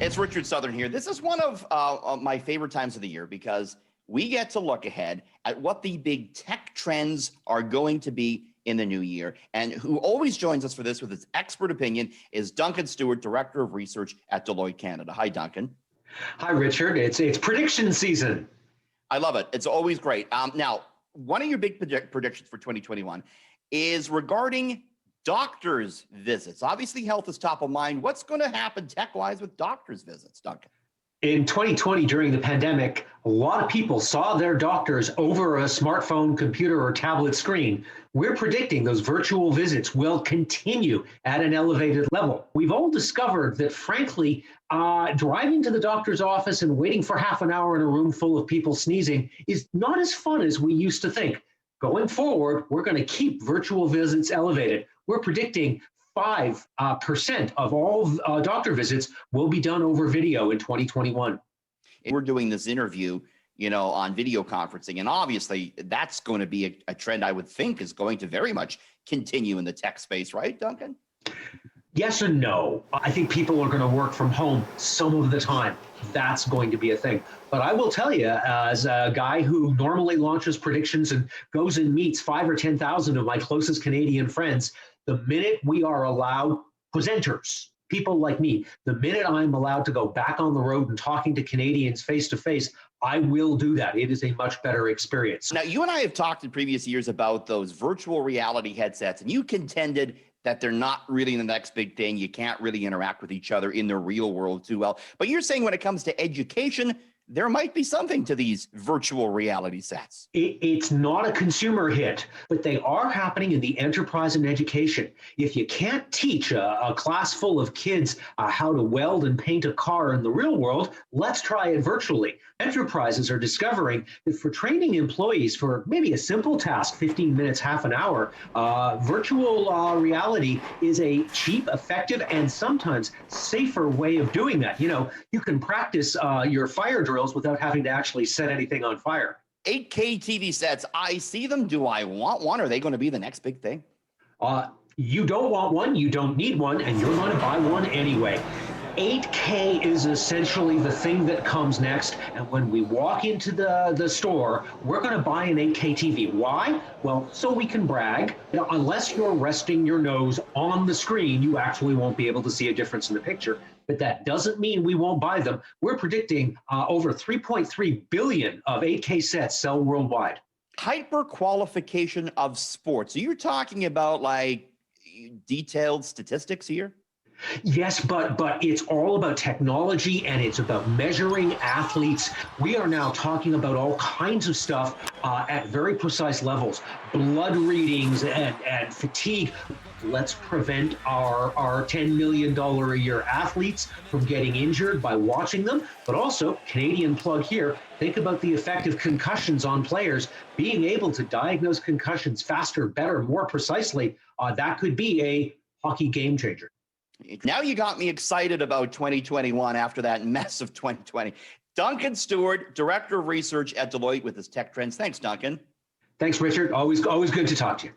It's Richard Southern here. This is one of my favorite times of the year because we get to look ahead at what the big tech trends are going to be in the new year. And who always joins us for this with his expert opinion is Duncan Stewart, Director of Research at Deloitte Canada. Hi, Duncan. Hi, Richard. It's prediction season. I love it. It's always great. Now, one of your big predictions for 2021 is regarding doctors' visits. Obviously, health is top of mind. What's going to happen tech-wise with doctors' visits, Duncan? In 2020, during the pandemic, a lot of people saw their doctors over a smartphone, computer, or tablet screen. We're predicting those virtual visits will continue at an elevated level. We've all discovered that, frankly, driving to the doctor's office and waiting for half an hour in a room full of people sneezing is not as fun as we used to think. Going forward, we're going to keep virtual visits elevated. We're predicting 5% of all doctor visits will be done over video in 2021. We're doing this interview, on video conferencing, and obviously that's going to be a trend I would think is going to very much continue in the tech space, right, Duncan? Yes and no. I think people are going to work from home some of the time. That's going to be a thing. But I will tell you, as a guy who normally launches predictions and goes and meets 5,000 or 10,000 of my closest Canadian friends, the minute we are allowed presenters, people like me, the minute I'm allowed to go back on the road and talking to Canadians face to face, I will do that. It is a much better experience. Now, you and I have talked in previous years about those virtual reality headsets, and you contended that they're not really the next big thing. You can't really interact with each other in the real world too well. But you're saying when it comes to education, there might be something to these virtual reality sets. It's not a consumer hit, but they are happening in the enterprise and education. If you can't teach a class full of kids how to weld and paint a car in the real world, let's try it virtually. Enterprises are discovering that for training employees for maybe a simple task, 15 minutes, half an hour, virtual reality is a cheap, effective, and sometimes safer way of doing that. You can practice your fire drills without having to actually set anything on fire. 8K TV sets, I see them. Do I want one? Are they going to be the next big thing? You don't want one, you don't need one, and you're going to buy one anyway. 8K is essentially the thing that comes next, and when we walk into the store, we're going to buy an 8K TV. Why? Well, so we can brag. Unless you're resting your nose on the screen, you actually won't be able to see a difference in the picture. But that doesn't mean we won't buy them. We're predicting over 3.3 billion of 8K sets sell worldwide. Hyper qualification of sports. So you're talking about like detailed statistics here? Yes, but it's all about technology and it's about measuring athletes. We are now talking about all kinds of stuff at very precise levels. Blood readings and fatigue. Let's prevent our $10 million a year athletes from getting injured by watching them. But also, Canadian plug here, think about the effect of concussions on players. Being able to diagnose concussions faster, better, more precisely, that could be a hockey game changer. Now you got me excited about 2021 after that mess of 2020. Duncan Stewart, Director of Research at Deloitte with his tech trends. Thanks, Duncan. Thanks, Richard. Always good to talk to you.